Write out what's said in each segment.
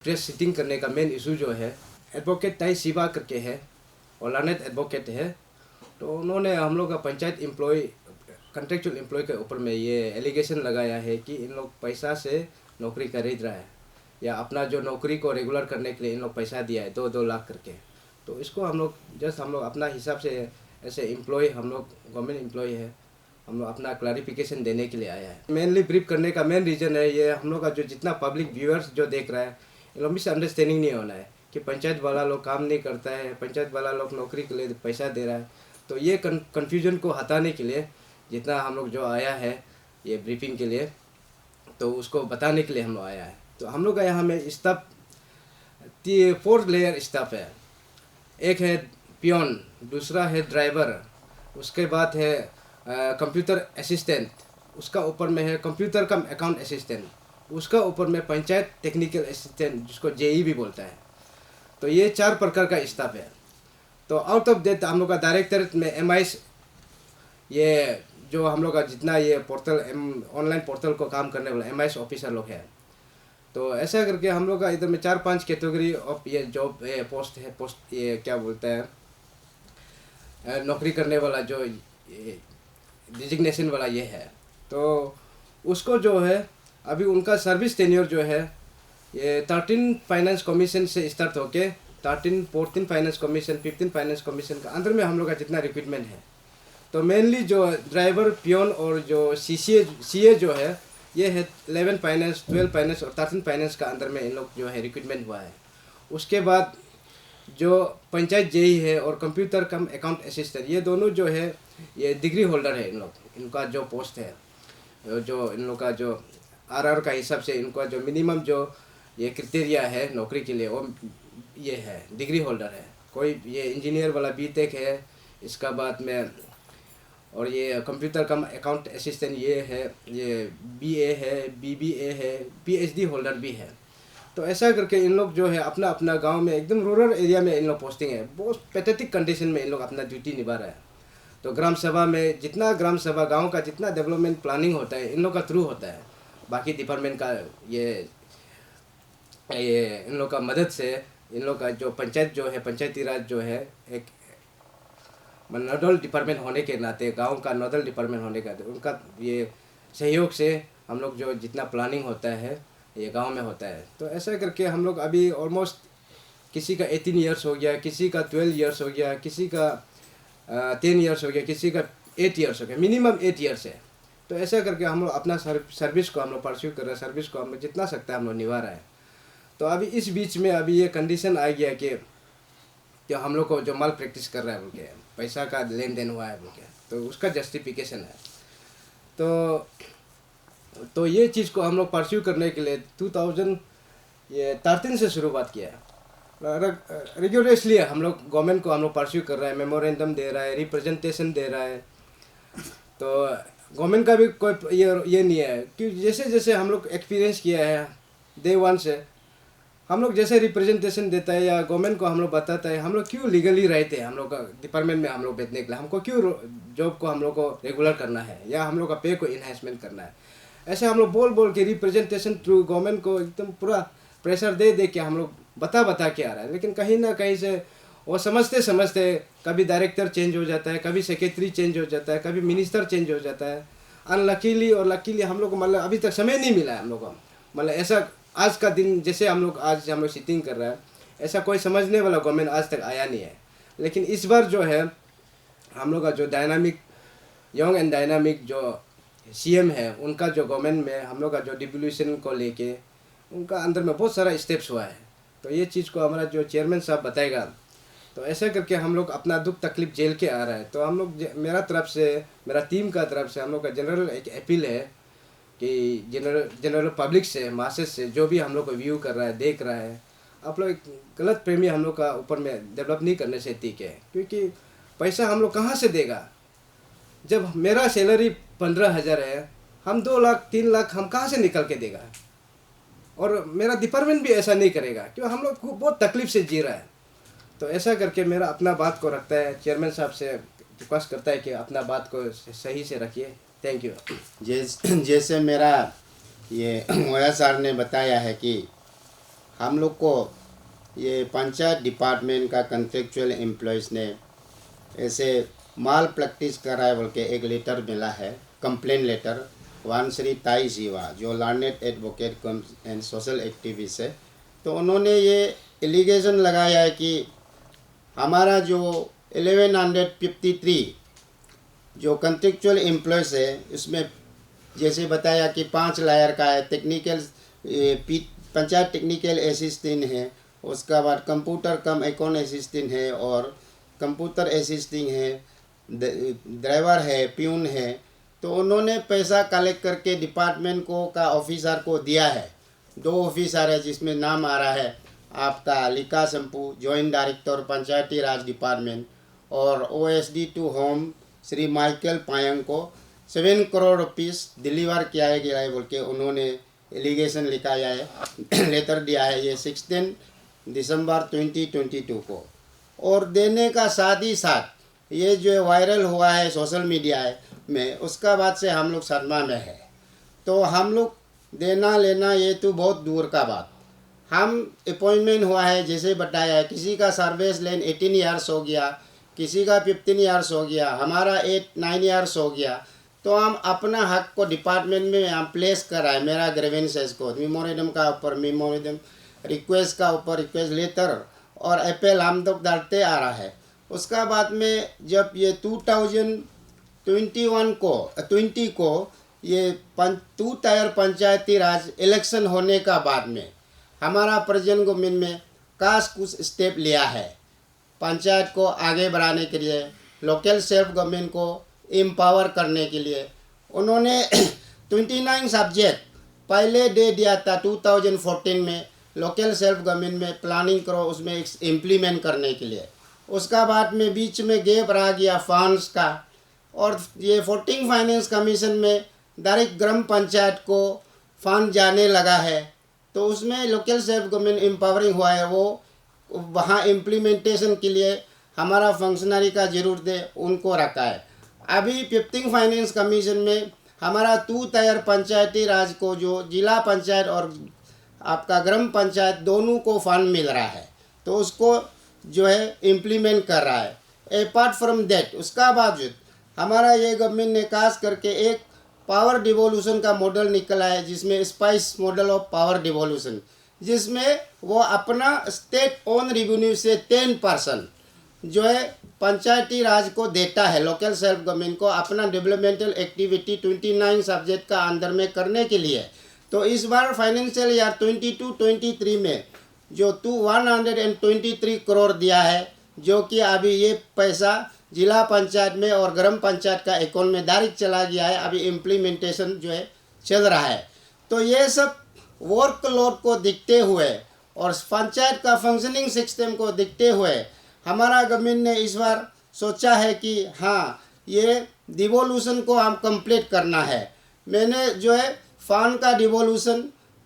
Press sitting करने का main issue जो है, एडवोकेट ताई शिवा करके है और लर्नेड एडवोकेट है। तो उन्होंने हम लोग का पंचायत एम्प्लॉय कॉन्ट्रेक्चुअल एम्प्लॉय के ऊपर में ये एलिगेशन लगाया है कि इन लोग पैसा से नौकरी खरीद रहा है या अपना जो नौकरी को रेगुलर करने के लिए इन लोग पैसा दिया है 2-2 लाख करके। तो इसको हम लोग अपना हिसाब से ऐसे एम्प्लॉय हम लोग गवर्नमेंट एम्प्लॉय है, हम लोग अपना क्लैरिफिकेशन देने के लिए आया है। मेनली ब्रीफ करने का मेन रीज़न है ये हम लोग का जो जितना पब्लिक व्यूअर्स जो देख रहा है इन लोग मिसअंडरस्टैंडिंग नहीं होना है कि पंचायत वाला लोग काम नहीं करता है, पंचायत वाला लोग नौकरी के लिए पैसा दे रहा है। तो ये कन्फ्यूजन को हटाने के लिए जितना हम लोग जो आया है ये ब्रीफिंग के लिए, तो उसको बताने के लिए हम लोग आया है। तो हम लोग का यहाँ में स्टाफ 4 लेयर स्टाफ है। एक है पियोन, दूसरा है ड्राइवर, उसके बाद है कंप्यूटर असिस्टेंट, उसका ऊपर में है कंप्यूटर कम अकाउंट असिस्टेंट, उसका ऊपर में पंचायत टेक्निकल असिस्टेंट जिसको जेई भी बोलता है। तो ये 4 प्रकार का स्टाफ है। तो आउट ऑफ दैट हम लोग का डायरेक्टरेट में एमआईएस ये जो हम लोग का जितना ये पोर्टल ऑनलाइन पोर्टल को काम करने वाला एमआईएस ऑफिसर लोग हैं। तो ऐसा करके हम लोग का इधर में 4-5 कैटेगरी ऑफ ये जॉब पोस्ट है, पोस्ट ये क्या बोलता है नौकरी करने वाला जो डिजिग्नेशन वाला ये है। तो उसको जो है अभी उनका सर्विस टेन्योर जो है ये 13 फाइनेंस कमीशन से स्टार्ट होके 13, 14 फाइनेंस कमीशन, 15 फाइनेंस कमीशन का अंदर में हम लोग का जितना रिक्रूटमेंट है। तो मेनली जो ड्राइवर, पियोन और जो सीए जो है ये है 11 फाइनेंस, 12 फाइनेंस और 13 फाइनेंस का अंदर में इन लोग जो है रिक्रूटमेंट हुआ है। उसके बाद जो पंचायत जेई है और कंप्यूटर कम अकाउंट असिस्टेंट ये दोनों जो है ये डिग्री होल्डर है। इन लोग इनका जो पोस्ट है जो इन लोग का जो आरआर का हिसाब से इनका जो मिनिमम जो ये क्राइटेरिया है नौकरी के लिए वो ये है डिग्री होल्डर है। कोई ये इंजीनियर वाला बीटेक है, इसका बाद में और ये कंप्यूटर कम अकाउंट असिस्टेंट ये है, ये बीए है, बीबीए है, पीएचडी होल्डर भी है। तो ऐसा करके इन लोग जो है अपना अपना गांव में एकदम रूरल एरिया में इन लोग पोस्टिंग है। बहुत पैथेटिक कंडीशन में इन लोग अपना ड्यूटी निभा रहा है। तो ग्राम सभा में जितना ग्राम सभा गांव का जितना डेवलपमेंट प्लानिंग होता है इन लोग का थ्रू होता है। बाकी डिपार्टमेंट का ये इन लोग का मदद से इन लोग का जो पंचायत जो है पंचायती राज जो है एक नोडल डिपार्टमेंट होने के नाते गांव का नोडल डिपार्टमेंट होने का उनका ये सहयोग से हम लोग जो जितना प्लानिंग होता है ये गांव में होता है। तो ऐसा करके हम लोग अभी ऑलमोस्ट किसी का 18 ईयर्स हो गया, किसी का 12 ईयर्स हो गया, किसी का 10 ईयर्स हो गया, किसी का 8 ईयर्स हो गया, मिनिमम 8 ईयर्स है। तो ऐसा करके हम लोग अपना सर्विस को हम लोग परस्यू कर रहे हैं, सर्विस को हम लोग जितना सकता है हम लोग निभा रहा है। तो अभी इस बीच में अभी ये कंडीशन आ गया कि हम लोग को जो माल प्रैक्टिस कर रहा है बोल के पैसा का लेन देन हुआ है बोल के, तो उसका जस्टिफिकेशन है। तो ये चीज़ को हम लोग परस्यू करने के लिए 2013 से शुरुआत किया है। रेगुलरली हम लोग गवर्नमेंट को हम लोग परस्यू कर रहे हैं, मेमोरेंडम दे रहा है, रिप्रेजेंटेशन दे रहा है। तो गवर्नमेंट का भी कोई ये नहीं है कि जैसे जैसे हम लोग एक्सपीरियंस किया है डे 1 से हम लोग जैसे रिप्रेजेंटेशन देता है या गवर्नमेंट को हम लोग बताता है हम लोग क्यों लीगली रहते हैं, हम लोग का डिपार्टमेंट में हम लोग बैठने के लिए हमको क्यों जॉब को हम लोग को रेगुलर करना है या हम लोग का पे को इन्हांसमेंट करना है। ऐसे हम लोग बोल के रिप्रेजेंटेशन थ्रू गवर्नमेंट को एकदम पूरा प्रेशर दे के हम लोग बता के आ रहा है। लेकिन कहीं ना कहीं से वो समझते कभी डायरेक्टर चेंज हो जाता है, कभी सेक्रेटरी चेंज हो जाता है, कभी मिनिस्टर चेंज हो जाता है। अनलकीली और लकीली हम लोग को मतलब अभी तक समय नहीं मिला है हम लोग को। मतलब ऐसा आज का दिन जैसे हम लोग सिटिंग कर रहे हैं ऐसा कोई समझने वाला गवर्नमेंट आज तक आया नहीं है। लेकिन इस बार जो है हम लोग का जो डायनामिक यंग एंड डायनामिक जो सीएम है उनका जो गवर्नमेंट में हम लोग का जो डिवोल्यूशन को लेके उनका अंदर में बहुत सारा स्टेप्स हुआ है। तो ये चीज़ को हमारा जो चेयरमैन साहब बताएगा। तो ऐसा करके हम लोग अपना दुख तकलीफ झेल के आ रहा है। तो हम लोग मेरा तरफ से मेरा टीम का तरफ से हम लोग का जनरल एक अपील है कि जनरल पब्लिक से मासेस से जो भी हम लोग को व्यू कर रहा है देख रहा है, आप लोग गलत प्रेमी हम लोग का ऊपर में डेवलप नहीं करने से ठीक है। क्योंकि पैसा हम लोग कहाँ से देगा जब मेरा सैलरी 15,000 है, हम 2 लाख 3 लाख हम कहाँ से निकल के देगा। और मेरा डिपार्टमेंट भी ऐसा नहीं करेगा क्योंकि हम लोग बहुत तकलीफ से जी रहा है। तो ऐसा करके मेरा अपना बात को रखता है, चेयरमैन साहब से रिक्वेस्ट करता है कि अपना बात को सही से रखिए। Thank you. जैसे मेरा ये मोया सर ने बताया है कि हम लोग को ये पंचायत डिपार्टमेंट का कॉन्ट्रेक्चुअल एम्प्लॉयज़ ने ऐसे माल प्रैक्टिस कर रहा है बोल के एक लेटर मिला है, कंप्लेन लेटर। वन श्री ताई शिवा जो learned advocate and social activist है, तो उन्होंने ये एलिगेशन लगाया है कि हमारा जो 1153 जो कॉन्ट्रेक्चुअल एम्प्लॉयज़ है उसमें जैसे बताया कि 5 लायर का है, टेक्निकल पंचायत टेक्निकल असिस्टेंट है, उसका बाद कंप्यूटर कम अकाउंट असिस्टेंट है और कंप्यूटर असिस्टेंट है, ड्राइवर है, प्यून है। तो उन्होंने पैसा कलेक्ट करके डिपार्टमेंट को का ऑफिसर को दिया है। 2 ऑफिसर है जिसमें नाम आ रहा है आपका Lika Shampu joint director Panchayati Raj department, और OSD to home Shri Michael Payeng को 7 करोड़ रुपीस डिलीवर किया गया है बोल के उन्होंने एलिगेशन लिखाया है, लेटर दिया है ये 16 दिसंबर 2022 को। और देने का साथ ही साथ ये जो वायरल हुआ है सोशल मीडिया में, उसका बाद से हम लोग सदमा में है। तो हम लोग देना लेना ये तो बहुत दूर का बात, हम अपॉइंटमेंट हुआ है जैसे बताया है, किसी का सर्विस लेन 18 ईयर्स हो गया, किसी का 15 ईयर्स हो गया, हमारा 8-9 ईयर्स हो गया। तो हम अपना हक को डिपार्टमेंट में हम प्लेस कर रहा है, मेरा ग्रेवेंसेस को मेमोरेंडम का ऊपर मेमोरेंडम, रिक्वेस्ट का ऊपर रिक्वेस्ट लेटर और अपील हम लोग डालते आ रहा है। उसका बाद में जब ये 2021 को 20 को ये 2 टायर पंचायती राज इलेक्शन होने का बाद में हमारा प्रेजेंट गवर्नमेंट में कुछ स्टेप लिया है पंचायत को आगे बढ़ाने के लिए, लोकल सेल्फ गवर्नमेंट को एम्पावर करने के लिए। उन्होंने 29 सब्जेक्ट पहले दे दिया था 2014 में, लोकल सेल्फ गवर्नमेंट में प्लानिंग करो उसमें इम्प्लीमेंट करने के लिए। उसका बाद में बीच में गैप रह गया फंड्स का, और ये 14 फाइनेंस कमीशन में डायरेक्ट ग्राम पंचायत को फंड जाने लगा है। तो उसमें लोकल सेल्फ गवर्नमेंट एम्पावरिंग हुआ है, वो वहाँ इम्प्लीमेंटेशन के लिए हमारा फंक्शनरी का ज़रूरत है, उनको रखा है। अभी 15 फाइनेंस कमीशन में हमारा 2 टायर पंचायती राज को जो जिला पंचायत और आपका ग्राम पंचायत दोनों को फंड मिल रहा है, तो उसको जो है इम्प्लीमेंट कर रहा है। अपार्ट फ्रॉम दैट उसका बावजूद हमारा ये गवर्नमेंट ने खास करके एक पावर डिवोल्यूशन का मॉडल निकला है, जिसमें spice model of power devolution, जिसमें वो अपना स्टेट ओन रेवेन्यू से 10% जो है पंचायती राज को देता है, लोकल सेल्फ गवर्नमेंट को अपना डेवलपमेंटल एक्टिविटी 29 सब्जेक्ट का अंदर में करने के लिए। तो इस बार फाइनेंशियल ईयर 22-23 में जो 123 करोड़ दिया है, जो कि अभी ये पैसा जिला पंचायत में और ग्राम पंचायत का अकाउंट में डायरेक्ट चला गया है। अभी इम्प्लीमेंटेशन जो है चल रहा है। तो ये सब वर्कलोड को देखते हुए और पंचायत का फंक्शनिंग सिस्टम को देखते हुए हमारा गवर्नमेंट ने इस बार सोचा है कि हाँ, ये डिवोल्यूशन को हम कंप्लीट करना है। मैंने जो है फंड का डिवोल्यूशन,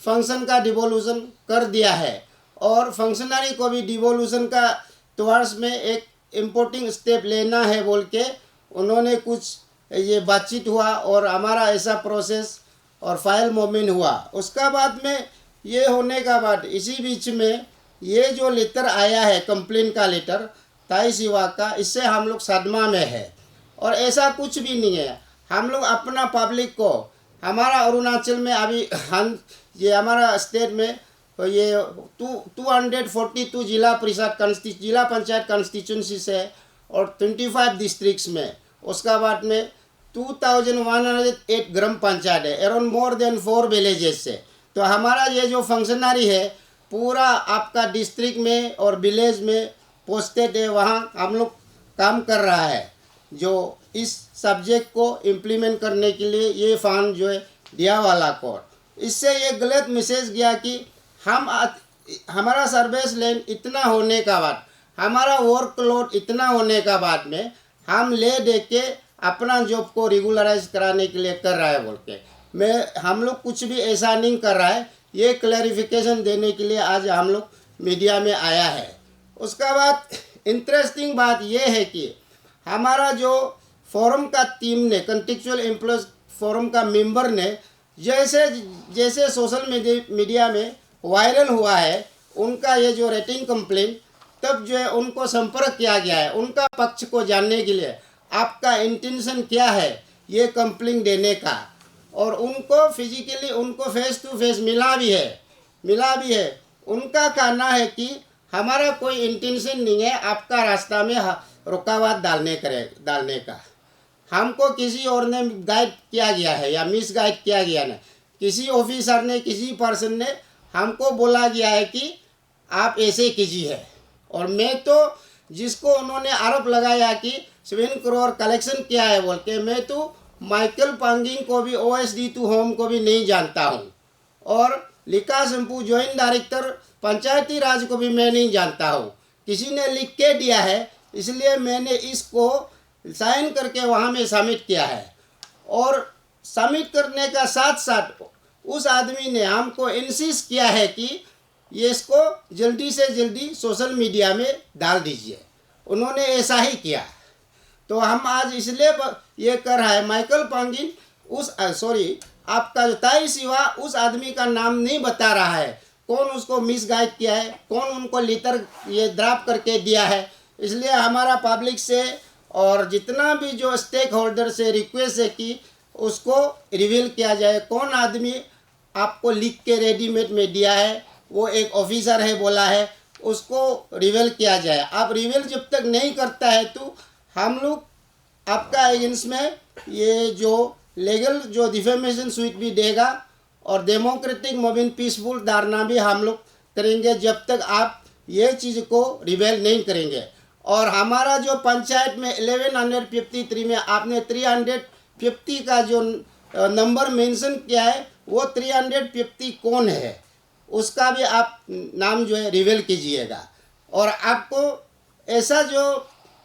फंक्शन का डिवोल्यूशन कर दिया है, और फंक्शनरी को भी डिवोल्यूशन का टुवर्ड्स में एक इम्पोर्टिंग स्टेप लेना है बोल के उन्होंने कुछ ये बातचीत हुआ, और हमारा ऐसा प्रोसेस और फाइल मूवमेंट हुआ। उसका बाद में ये होने का बाद इसी बीच में ये जो लेटर आया है, कंप्लेन का लेटर ताई शिवा का, इससे हम लोग सदमा में है। और ऐसा कुछ भी नहीं है, हम लोग अपना पब्लिक को, हमारा अरुणाचल में अभी हम ये हमारा स्टेट में तो ये 242 जिला पंचायत कॉन्स्टिट्यूंसी से और 25 डिस्ट्रिक्ट्स में, उसका बाद में 2108 ग्राम पंचायत है, अराउंड मोर देन 4 विलेजेस से। तो हमारा ये जो फंक्शनरी है पूरा आपका डिस्ट्रिक्ट में और विलेज में पोस्टेड है, वहाँ हम लोग काम कर रहा है, जो इस सब्जेक्ट को इम्प्लीमेंट करने के लिए ये फंड जो है दिया वाला कोड। इससे ये गलत मैसेज गया कि हमारा सर्विस लेन इतना होने का बाद, हमारा वर्कलोड इतना होने का बाद में हम ले दे के अपना जॉब को रेगुलराइज कराने के लिए कर रहा है बोल के हम लोग कुछ भी ऐसा नहीं कर रहा है। ये क्लैरिफिकेशन देने के लिए आज हम लोग मीडिया में आया है। उसका बाद इंटरेस्टिंग बात ये है कि हमारा जो फोरम का टीम ने, कॉन्टेक्चुअल एम्प्लॉयज फोरम का मेंबर ने जैसे जैसे सोशल मीडिया में वायरल हुआ है, उनका ये जो रेटिंग कंप्लेन, तब जो है उनको संपर्क किया गया है उनका पक्ष को जानने के लिए, आपका इंटेंशन क्या है ये कंप्लेन देने का। और उनको फिजिकली उनको फेस टू फेस मिला भी है। उनका कहना है कि हमारा कोई इंटेंशन नहीं है आपका रास्ता में रुकावट डालने का। हमको किसी और ने गाइड किया गया है या मिस गाइड किया गया ना, किसी ऑफिसर ने, किसी पर्सन ने हमको बोला गया है कि आप ऐसे कीजिए। और मैं तो जिसको उन्होंने आरोप लगाया कि 7 करोड़ कलेक्शन किया है बोल के, मैं तो माइकल पांगिंग को भी, OSD2 होम को भी नहीं जानता हूँ, और लिका शंपू जॉइंट डायरेक्टर पंचायती राज को भी मैं नहीं जानता हूँ। किसी ने लिख के दिया है, इसलिए मैंने इसको साइन करके वहाँ में सबमिट किया है। और सबमिट करने का साथ साथ उस आदमी ने हमको इंसिस्ट किया है कि ये इसको जल्दी से जल्दी सोशल मीडिया में डाल दीजिए। उन्होंने ऐसा ही किया। तो हम आज इसलिए ये कर रहा है, माइकल पांगिन आपका जो ताई सिवा उस आदमी का नाम नहीं बता रहा है, कौन उसको मिसगाइड किया है, कौन उनको लेटर ये ड्राफ्ट करके दिया है। इसलिए हमारा पब्लिक से और जितना भी जो स्टेक होल्डर से रिक्वेस्ट है कि उसको रिवील किया जाए, कौन आदमी आपको लिख के रेडीमेड में दिया है, वो एक ऑफिसर है बोला है, उसको रिवील किया जाए। आप रिवील जब तक नहीं करता है तो हम लोग आपका अगेंस्ट में ये जो लीगल जो डिफेमेशन सूट भी देगा और डेमोक्रेटिक मूवमेंट पीसफुल धरना भी हम लोग करेंगे जब तक आप ये चीज़ को रिवेल नहीं करेंगे। और हमारा जो पंचायत में 1153 में आपने 350 का जो नंबर मेंशन किया है, वो 350 कौन है उसका भी आप नाम जो है रिवेल कीजिएगा। और आपको ऐसा जो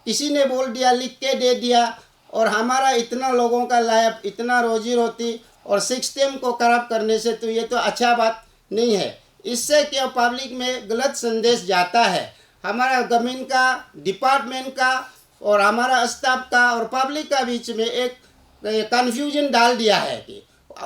किसी ने बोल दिया, लिख के दे दिया, और हमारा इतना लोगों का लाभ, इतना रोजी रोटी और सिस्टम को खराब करने से तो ये तो अच्छा बात नहीं है। इससे क्या पब्लिक में गलत संदेश जाता है, हमारा गवर्नमेंट का, डिपार्टमेंट का और हमारा स्टाफ का और पब्लिक का बीच में एक कन्फ्यूजन डाल दिया है कि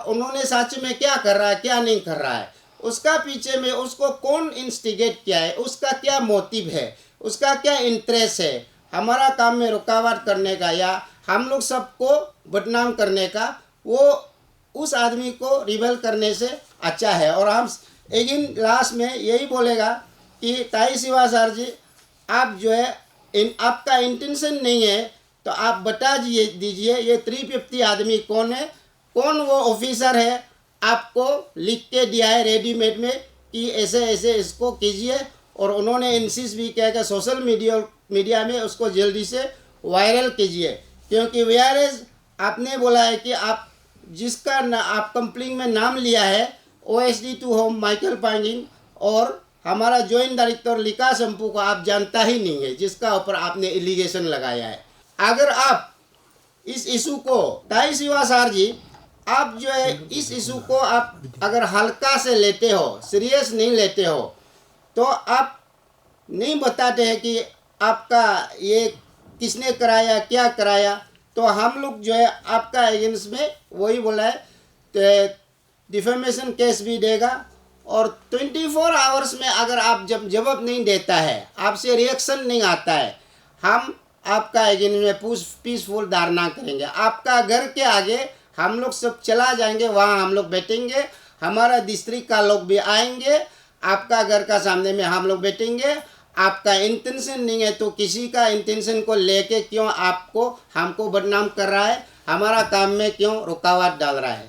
उन्होंने सच में क्या कर रहा है, क्या नहीं कर रहा है, उसका पीछे में उसको कौन इंस्टिगेट किया है, उसका क्या मोटिव है, उसका क्या इंटरेस्ट है हमारा काम में रुकावट करने का या हम लोग सबको बदनाम करने का। वो उस आदमी को रिवेल करने से अच्छा है। और हम एक लास्ट में यही बोलेगा कि ताई शिवा सर जी, आप जो है आपका इंटेंशन नहीं है तो आप बता दीजिए ये 350 आदमी कौन है, कौन वो ऑफिसर है आपको लिख के दिया है रेडीमेड में कि ऐसे ऐसे इसको कीजिए। और उन्होंने इंसिस्ट भी किया कि सोशल मीडिया में उसको जल्दी से वायरल कीजिए, क्योंकि वायरस आपने बोला है कि आप जिसका आप कंप्लेन में नाम लिया है OSD2 होम माइकल पांगिंग और हमारा जॉइंट डायरेक्टर लिका शंपू को आप जानता ही नहीं है, जिसका ऊपर आपने एलिगेशन लगाया है। अगर आप इस इशू को, ताई शिवा सर जी, आप जो है इस इशू को आप अगर हल्का से लेते हो, सीरियस नहीं लेते हो, तो आप नहीं बताते हैं कि आपका ये किसने कराया, क्या कराया, तो हम लोग जो है आपका अगेंस्ट में वही बोला है तो डिफेमेशन केस भी देगा। और 24 आवर्स में अगर आप जब जवाब नहीं देता है, आपसे रिएक्शन नहीं आता है, हम आपका अगेंस्ट में पीसफुल धरना करेंगे। आपका घर के आगे हम लोग सब चला जाएंगे, वहाँ हम लोग बैठेंगे, हमारा डिस्ट्रिक्ट का लोग भी आएंगे, आपका घर का सामने में हम लोग बैठेंगे। आपका इंटेंशन नहीं है तो किसी का इंटेंशन को लेके क्यों हमको बदनाम कर रहा है, हमारा काम में क्यों रुकावट डाल रहा है।